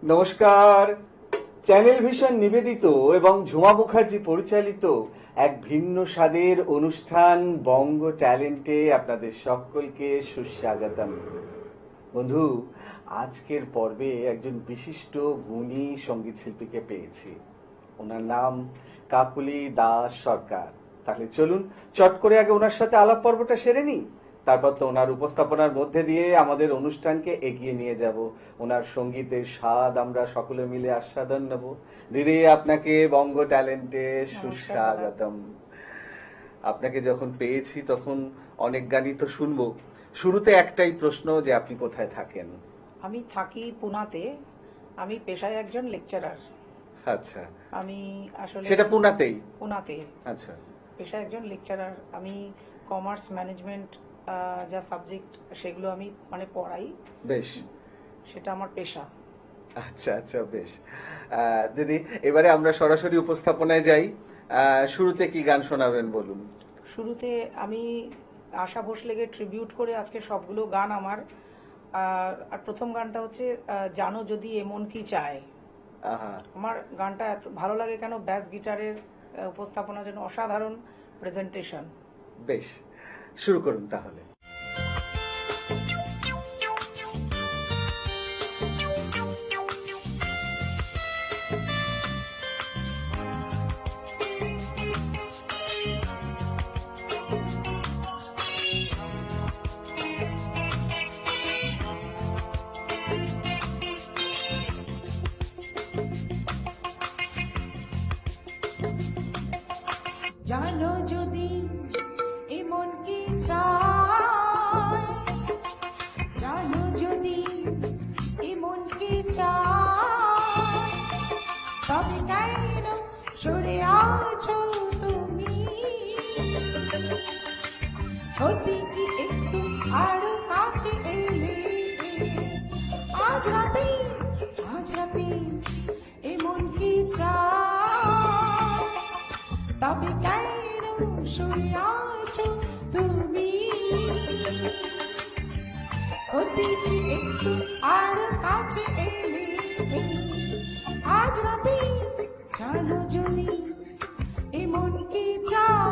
নমস্কার। Channel vision নিবেদিত এবং ঝুমা মুখার্জি পরিচালিত এক ভিন্ন স্বাদের অনুষ্ঠান বঙ্গ ট্যালেন্টে আপনাদের সকলকে সুস্বাগতম। বন্ধু, আজকের পর্বে একজন বিশিষ্ট গুণী সঙ্গীত শিল্পীকে পেয়েছি। ওনার নাম কাকুলি দাস সরকার। তাহলে চলুন চট করে আগে ওনার সাথে আলাপ পর্বটা সেরে নিই, তারপর তো ওনার উপস্থাপনার মধ্যে দিয়ে আমাদের অনুষ্ঠানকে এগিয়ে নিয়ে যাব। ওনার সঙ্গীতের স্বাদ আমরা সকলে মিলে আস্বাদন নেব। দিদি, আপনাকে বঙ্গ ট্যালেন্টে সুস্বাগতম। আপনাকে যখন পেয়েছি তখন অনেক গানই তো শুনবো। শুরুতে একটাই প্রশ্ন, যে আপনি কোথায় থাকেন? আমি থাকি পুনাতে। আমি পেশায় একজন লেকচারার। আচ্ছা, আমি আসলে সেটা পুনাতেই? পুনাতে আচ্ছা, পেশায় একজন লেকচারার। আমি কমার্স ম্যানেজমেন্ট যা সাবজেক্ট সেগুলো আমি পড়াই। বেশ, সেটা আমার পেশা। আচ্ছা আচ্ছা, বেশ। দিদি, এবারে আমরা সরাসরি উপস্থাপনায় যাই। শুরুতে কি গান শোনাবেন বলুন? শুরুতে আমি আশা ভোসলেকে ট্রিবিউট করে আজকে সবগুলো গান আমার। আর প্রথম গানটা হচ্ছে জানো যদি এমন কি চায়। আমার গানটা এত ভালো লাগে কেন, ব্যাস গিটারের উপস্থাপনার জন্য অসাধারণ প্রেজেন্টেশন। বেশ, শুরু করুন তাহলে। জানো যদি এমন কি চায়, জানো যদি এমন কি চায়, তবে কেন সরে আছো তুমি? হতে কি একটু আরো কাছে এলে, আজ রাতে এমন কি চায়, তবে কেন শুয়ে আছো তুমি? হতে কি একটু আর কাছে এলে, আজ রাতে জানো যদি এমন কি চায়।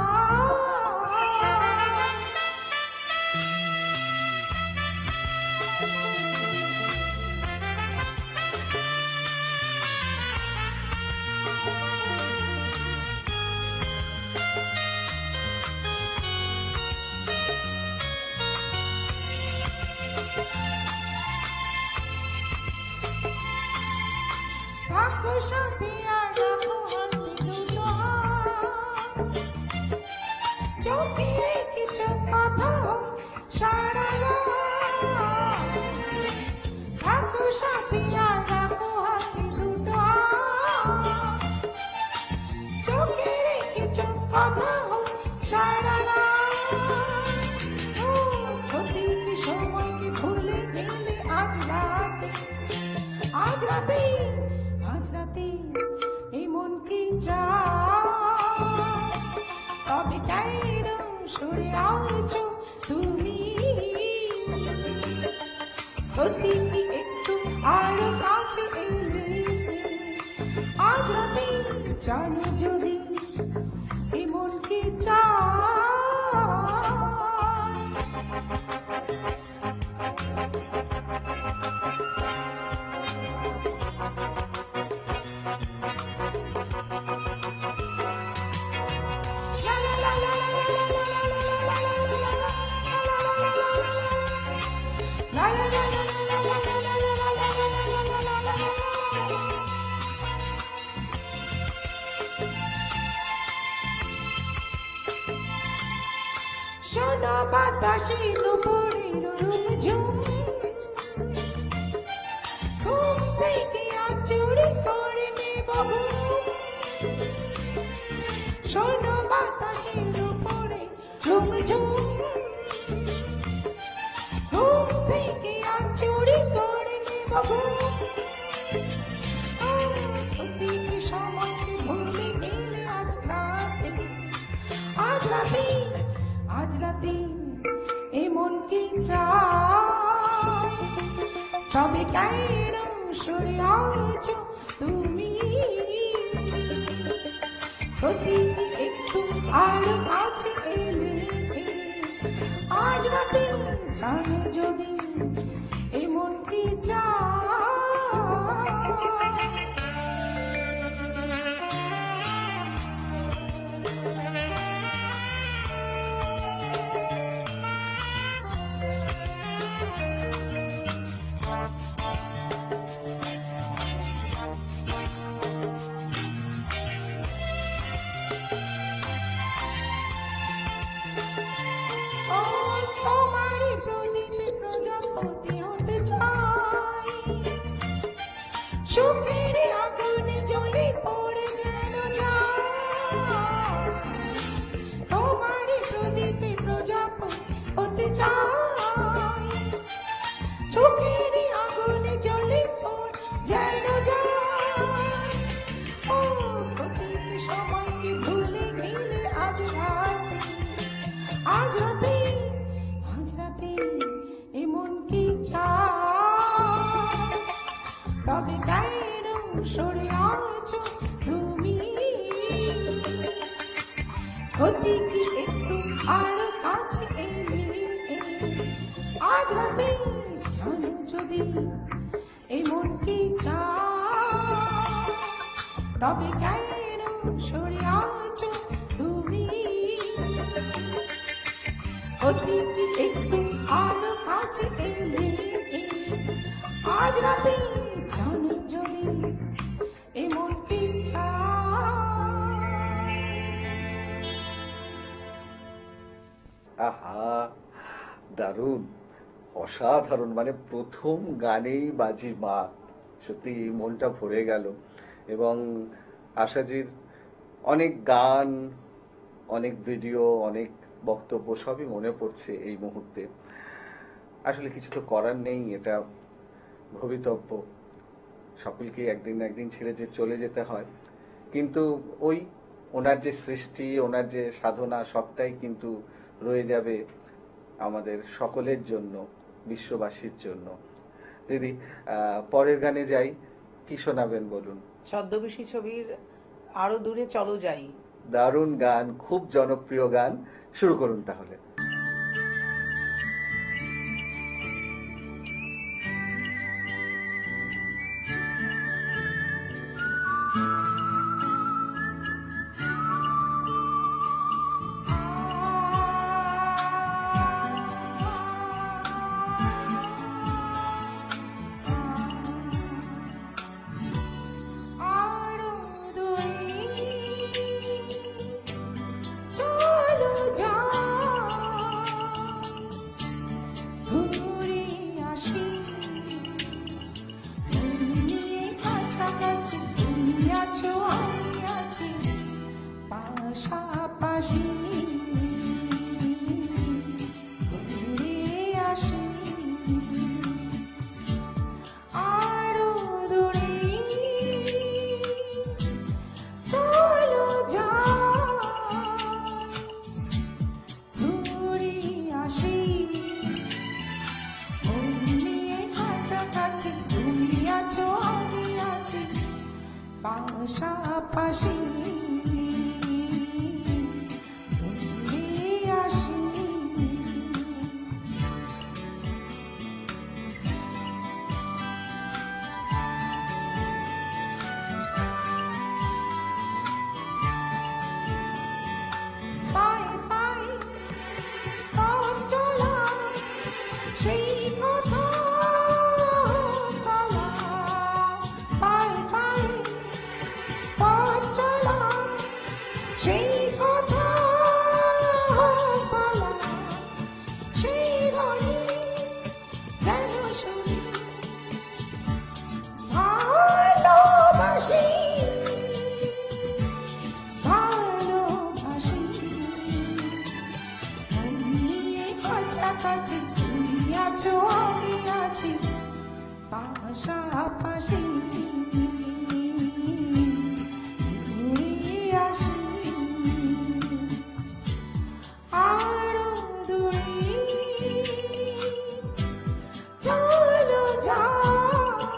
থাকো সাথে আর রাখো হাতে দুটো হাত, চোখে রেখেছ কথা সারা রাত। থাকো সাথে আর রাখো হাতে দুটো হাত, চোখে রেখেছ কথা সারা রাত। প্রতিটি সময়কে ভুলে গেলে আজ রাতে, আজ রাতে এমন কি চায়, তবে কেন সরে আছো তুমি? প্রতিটি একটু আরো কাছে এলে, আজ রাতে জানো যদি এমন কি চায়। শোনো বাতাসে নুপুরের রুমঝুম, ঘুম থেকে আচুরি করে নেব ঘুম। শোনো বাতাসে নুপুরে রুমঝুম, ঘুম থেকে আচুরি করে নেব ঘুম। প্রতিটি সময়কে ভুলে গেলে আজ রাতে এমন কি চায়, তবে কেন সরে আছো তুমি, প্রতিটি একটু আলো আছে এলে, আজ রাতে জানো যদি এমন কি চায়। ও তোমারই প্রদীপে প্রজাপতি হতে চাই, সুখের আগুনে জ্বলে পড়ে যেন যায়। তোমারই প্রদীপে প্রজাপতি হতে চাই, সুখের আগুনে জ্বলে পড়ে যেন যায়। ও প্রতিটি সময়কে ভুলে গেলে আজ রাতে, আজ রাতে, আজ রাতে এমন কি চাই। তবে কেন সরে আছো তুমি, হতে কি একটু আর কাছে এলে, আজ রাতে জানো যদি এমন কি চাই। তবে কেন সরে আছো তুমি, অতিথি একটু আলো কাছে এলে, আজ রাতে জানো যদি এমন কি চাই। আহা, দারুণ, অসাধারণ, মানে প্রথম গানেই বাজি মাত, সত্যি মনটা ভরে গেল। এবং আশাজির অনেক গান, অনেক ভিডিও, অনেক বক্তব্য সবই মনে পড়ছে এই মুহূর্তে। আসলে কিছু তো করার নেই, এটা ভবিতব্য, সকলকে একদিন না একদিন ছেড়ে যে চলে যেতে হয়। কিন্তু ওই ওনার যে সৃষ্টি, ওনার যে সাধনা, সবটাই কিন্তু রয়ে যাবে আমাদের সকলের জন্য, বিশ্ববাসীর জন্য। দিদি, পরের গানে যাই, কি শোনাবেন বলুন? ছদ্মবেশী ছবির আরো দূরে চলো যাই। দারুণ গান, খুব জনপ্রিয় গান, শুরু করুন তাহলে। আরো দূরে চলো যাই, ঘুরে আসি, নিয়ে কাছাকাছি তুমি আছো আমি আছি পাশাপাশি, ঘুরে আসি। আরো দূরে চলো যাই, ঘুরে আসি, মন নিয়ে কাছাকাছি তুমি আছো আমি আছি পাশাপাশি, ঘুরে আসি। পায়ে পায়ে পথ চলা, সেই কথা বলা, পায়ে পায়ে পথ চলা, সেই কথা বলা, সেই ধ্বনি যেন শুনি, ভালোবাসি, ভালোবাসি, মন নিয়ে কাছাকাছি তুমি আছো আমি আছি পাশাপাশি, ঘুরে আসি। আরো দূরে চলো যাই,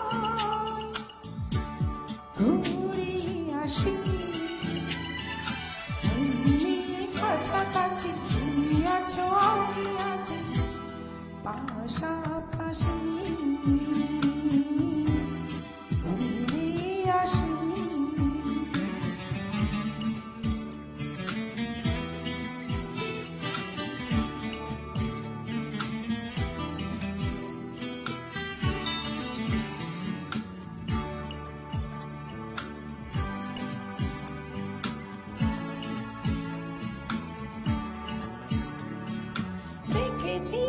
রেখেছি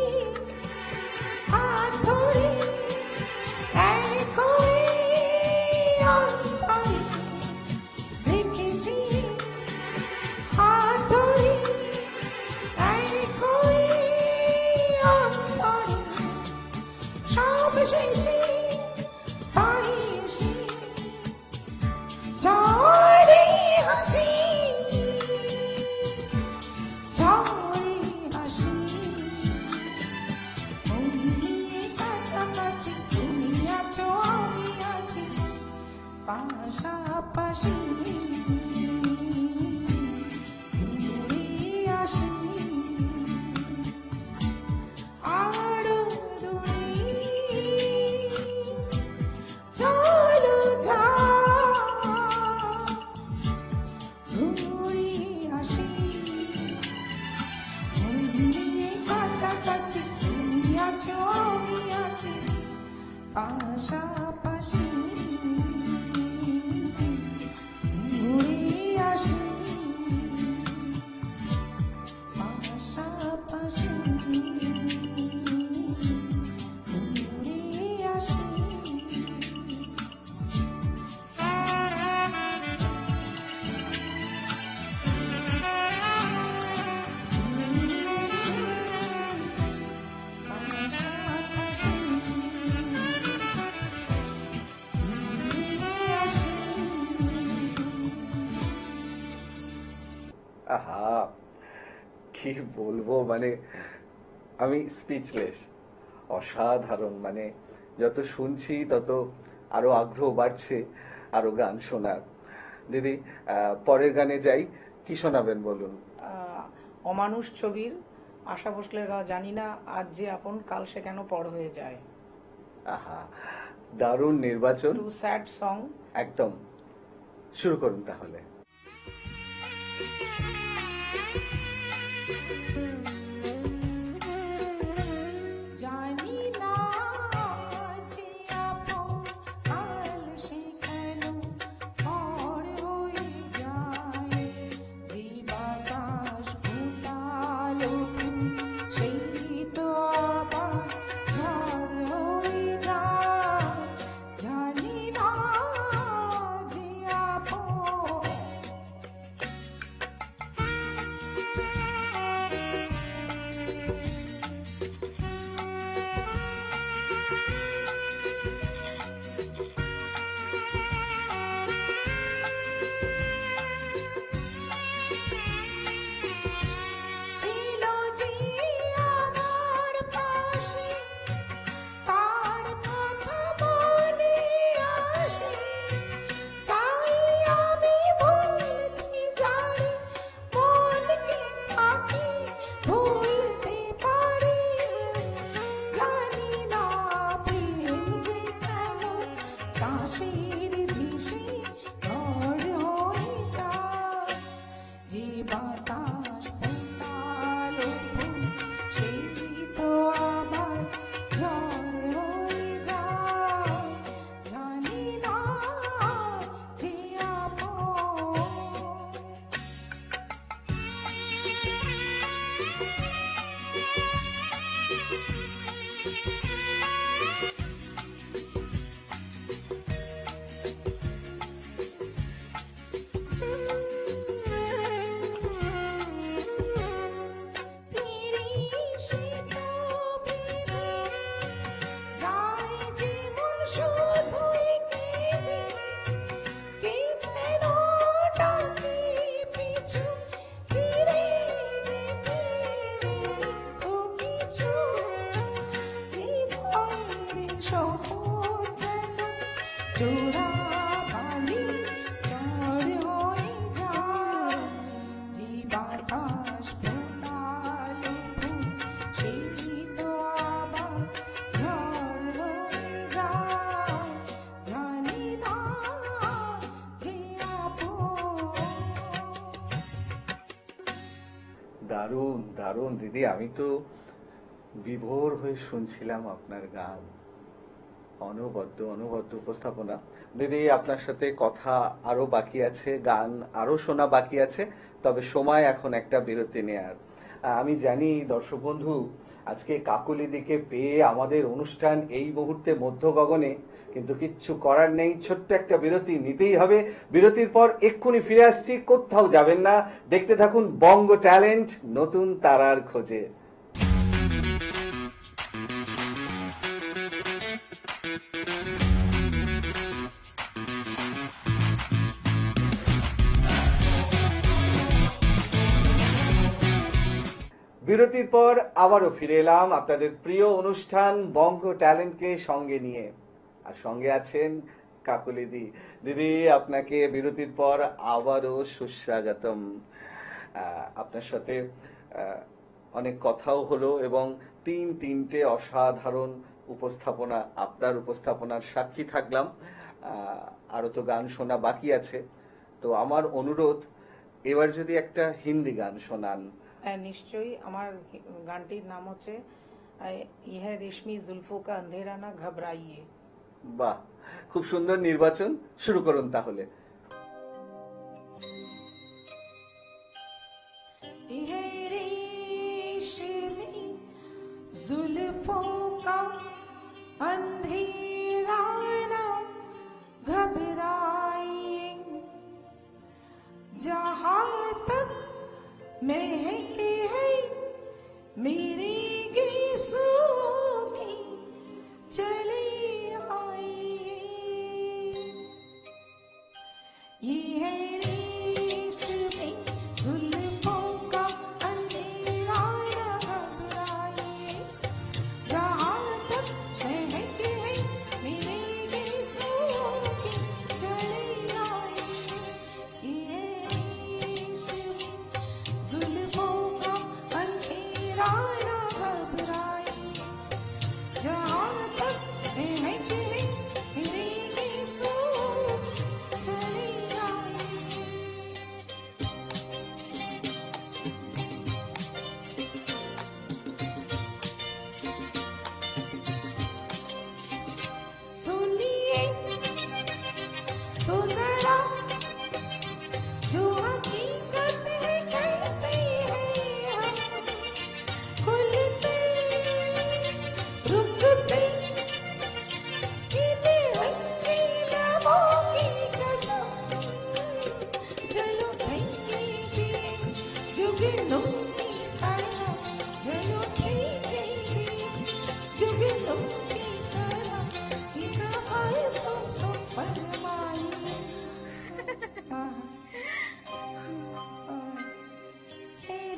হাত ধরে এক হয়ে অন্তরে রেখেছি হাত ধরে এক হয়ে অন্তরে সব শেষে তাই এসে ঝড়ে হাসি ঝড়ে হাসি অমনি কাছাকাছি তুমি আছো আমি আছি পাশাপাশি ঘুরে আসি আরো দূরে চলো যা ঘুরে আসি অমনি কাছাকাছি তুমি আছো আমি আছি পাশাপাশি ঘুরে আসি পাশাপাশি ঘুরে আসি পাশাপাশি ঘুরে আসি আহা, কি বলবো, মানে আমি স্পিচলেস। অসাধারণ, মানে যত শুনছি তত আরো আগ্রহ বাড়ছে আরো গান শোনার। দিদি, পরের গানে যাই, কি শোনাবেন বলুন? অমানুষ ছবির আশা ভোসলের গাওয়া জানি না আজ যে আপন কাল সে কেন পর হয়ে যায়। আহা, দারুণ নির্বাচন, টু স্যাড সং। একদম। শুরু করুন তাহলে। জানি না যে আপন কাল সে কেন পর হয়ে যায় যে বাতাস ভুতালো সেই তো আবার ঝড় হয়ে যায় জানি না যে আপন ছিল যে আমার পাশে তার কথা মনে আসে চাই আমি ভুলতে জানি মনকে তাকে ভুলতে পারি জানি না প্রেম যে কেমন কাশের ভেসে ঘর হয়ে যায় যে বাতাস ফোটালো ফুল সেই তো আবার ঝড় হয়ে যায় জানি না যে আপন ফিরে সে তো ফিরে যায় জীবন শুধুই কেঁদে কে যেন ডাকে পিছু ফিরে দেখে তো কিছু জীবনের সবুজ যেন চোরা বালি ঝড় হয়ে যায় যে বাতাস ফোটালো ফুল সেই তো আবার ঝড় হয়ে যায় জানি না যে আপন দারুণ দারুণ দিদি, আমি তো বিভোর হয়ে শুনছিলাম আপনার গান। অনবদ্য অনবদ্য উপস্থাপনা। দিদি, আপনার সাথে কথা আরো বাকি আছে, গান আরো শোনা বাকি আছে, তবে সময় এখন একটা বিরতি নেয়ার। আমি জানি দর্শক বন্ধু আজকে কাকলিদিকে পেয়ে আমাদের অনুষ্ঠান এই মুহূর্তে মধ্য গগনে, কিন্তু কিচ্ছু করার নেই, ছোট্ট একটা বিরতি নিতেই হবে। বিরতির পর এক্ষুনি ফিরে আসছি, কোথাও যাবেন না, দেখতে থাকুন বঙ্গ ট্যালেন্ট নতুন তারার খোঁজে। বিরতির পর আবারও ফিরে এলাম আপনাদের প্রিয় অনুষ্ঠান বঙ্গ ট্যালেন্টকে সঙ্গে নিয়ে, আর সঙ্গে আছেন কাকলিদি। দিদি, আপনাকে বিরতির পর আবারও সুস্বাগতম। আপনার সাথে অনেক কথাও হলো এবং তিনটে অসাধারণ উপস্থাপনা, আপনার উপস্থাপনার সাক্ষী থাকলাম। আরো তো গান শোনা বাকি আছে, তো আমার অনুরোধ এবার যদি একটা হিন্দি গান শোনান। হ্যাঁ, নিশ্চয়ই। আমার গানটির নাম হচ্ছে ইহ রেশমি জুলফো কা আন্ধেরা না ঘবরাইয়ে। বাহ, খুব সুন্দর নির্বাচন, শুরু করুন তাহলে। ये रेशमी जुल्फों का अंधेरा ना घबराइए, जहां तक महके है मेरी गीसों की चली आइए। ये है रेशमी जुल्फों का अंधेरा ना घबराइए, जहां तक महके है मेरी गीसों की चली आइए। ये रेशमी जुल्फों का अंधेरा ना घबराइए, जहां तक महके है मेरी गीसों की चली आइए। सुनिए तो जरा जो हकीकत है कहते हैं हम, खुलते रुकते इन रंगीन लबों की कसम, चलो ठहरेंगे जुगनू की तरह, चलो ठहरेंगे जुगनू की तरह, इन आंसू को फरमाइए।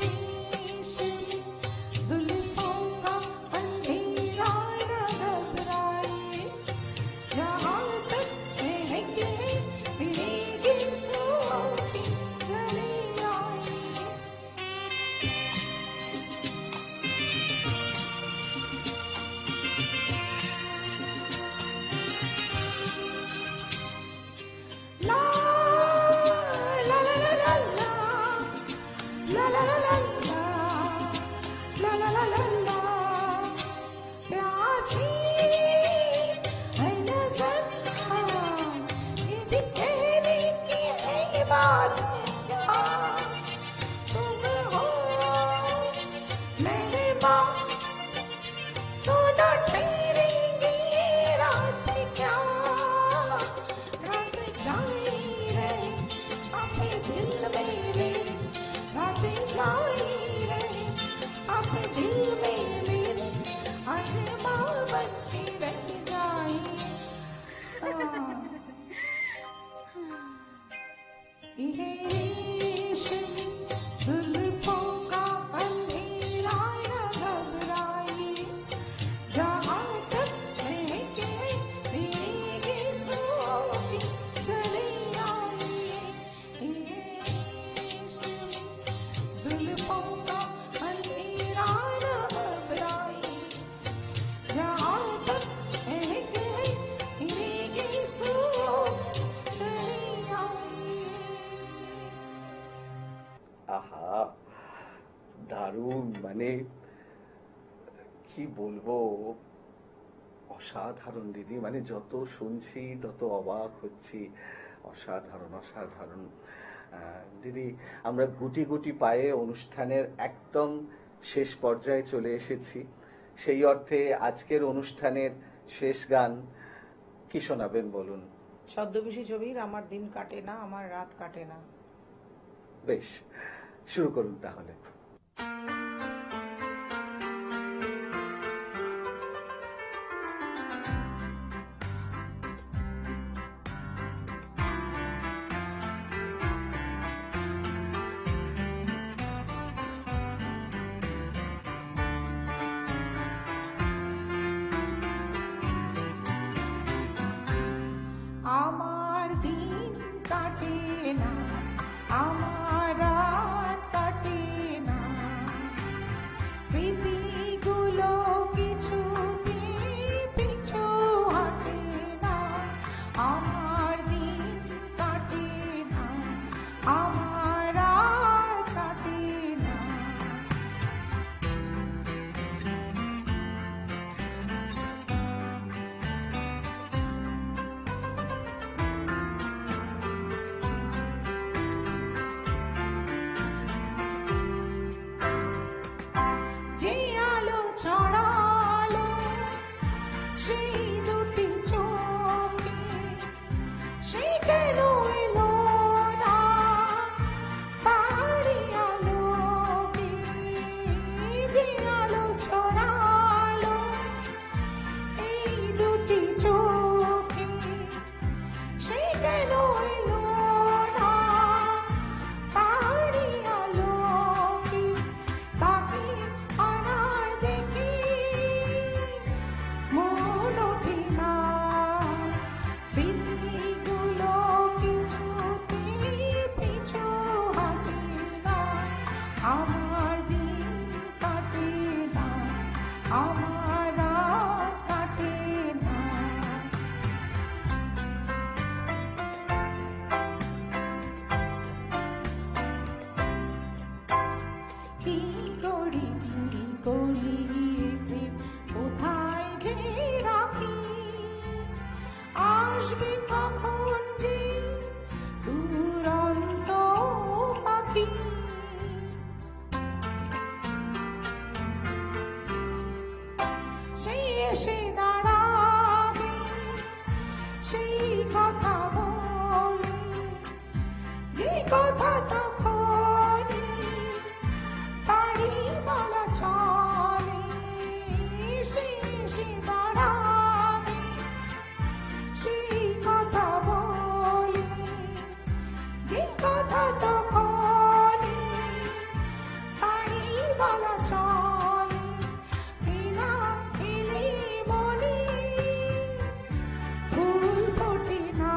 रेशमी जुल्फों का अंधेरा न घबराइए, जहां तक महके मेरी गीसों की चली आइए। ला ला ला ला ला ला ला ला ला ला ला ला ला ला ला, प्यासी है नजर, हाँ, ये भी कहने की है ये बात क्या, तुम हो मेहरबां तो न ठहरेंगे ये रात क्या, रात जाए रहे अपने दिल में मेरे, रात जाए रहे अपने दिल में मेरे, अरमां बन के रह जाए। ये रेशमी जुल्फों का अंधेरा न घबराइए, जहां तक महके मेरी गीसों की चली आइए। ये रेशमी जुल्फों का अंधेरा न घबराइए, जहां तक महके मेरी गीसों की चली आइए। আহা, দারুণ, মানে কি বলবো, অসাধারণ দিদি, মানে যত শুনছি তত অবাক হচ্ছি, অসাধারণ অসাধারণ। দিদি, আমরা গুটি গুটি পায়ে অনুষ্ঠানের একদম শেষ পর্যায়ে চলে এসেছি। সেই অর্থে আজকের অনুষ্ঠানের শেষ গান কি শোনাবেন বলুন? ছদ্মবেশী ছবির আমার দিন কাটে না, আমার রাত কাটে না। বেশ, শুরু করুন তাহলে। আমার দিন কাটে না, আমার রাত কাটে না, স্মৃতিগুলো কিছুতেই পিছু হাঁটে না। আমার দিন কাটে না, আমার রাত কাটে না। যে আলো ছড়ালো সেই দুটি চোখে, সে কেন এলো না তারি আলোকে? যে আলো ছড়ালো এই দুটি চোখে, সে কেন এলো না তারি আলোকে? তাকে আনার দেখি মন ওঠে না, স্মৃতিগুলো কিছুতেই পিছু হাঁটে না। আমার দিন কাটে না, আমার রাত কাটে না। কি করি প্রেম কোথায় যে রাখি? আসবে কখন যে দুরন্ত পাখি? সে এসে দাঁড়াবে, সেই কথা বলে, যে কথা তখনই তারি বলা চলে। সে এসে দাঁড়াবে, সেই কথা বলে, যে কথা তখনই তারি বলা চলে। বিনা এলে বলি ফুল ফোটে না,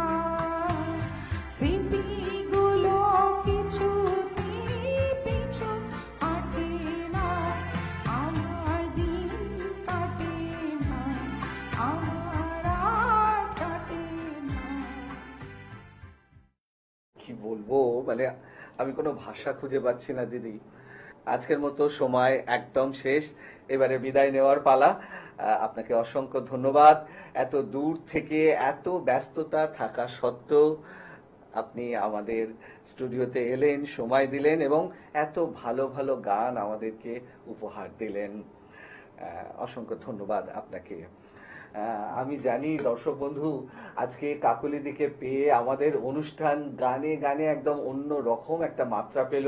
স্মৃতিগুলো কিছুতেই পিছু হাঁটে না। আমার দিন কাটে না, আমার রাত কাটে না। কি বলবো, মানে আমি কোনো ভাষা খুঁজে পাচ্ছি না দিদি। আজকের মতো সময় একদম শেষ, এবারে বিদায় নেওয়ার পালা। আপনাকে অসংখ্য ধন্যবাদ। এত দূর থেকে এত ব্যস্ততা থাকা সত্ত্বেও আপনি আমাদের স্টুডিওতে এলেন, সময় দিলেন এবং এত ভালো ভালো গান আমাদেরকে উপহার দিলেন। অসংখ্য ধন্যবাদ আপনাকে। আমি জানি দর্শক বন্ধু আজকে কাকলিদিকে পেয়ে আমাদের অনুষ্ঠান গানে গানে একদম অন্য রকম একটা মাত্রা পেল,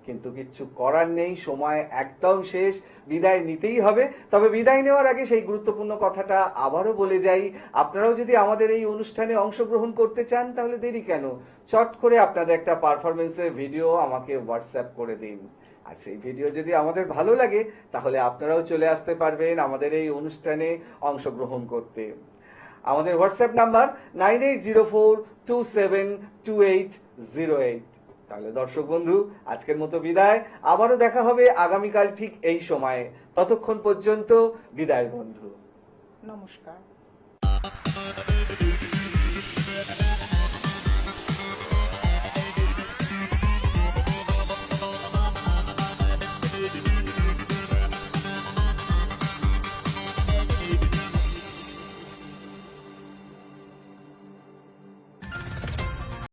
কিন্তু কিচ্ছু করার নেই, সময় একদম শেষ, বিদায় নিতেই হবে। তবে বিদায় নেওয়ার আগে সেই গুরুত্বপূর্ণ কথাটা আবারও বলে যাই, আপনারাও যদি আমাদের এই অনুষ্ঠানে অংশগ্রহণ করতে চান তাহলে দেরি কেন, চট করে আপনাদের একটা পারফরমেন্সের ভিডিও আমাকে হোয়াটসঅ্যাপ করে দিন। আর সেই ভিডিও যদি আমাদের ভালো লাগে তাহলে আপনারাও চলে আসতে পারবেন আমাদের এই অনুষ্ঠানে অংশগ্রহণ করতে। আমাদের হোয়াটসঅ্যাপ নাম্বার 9804272808। তাহলে দর্শক বন্ধু আজকের মতো বিদায়, আবারও দেখা হবে আগামীকাল ঠিক এই সময়ে। ততক্ষণ পর্যন্ত বিদায় বন্ধু, নমস্কার।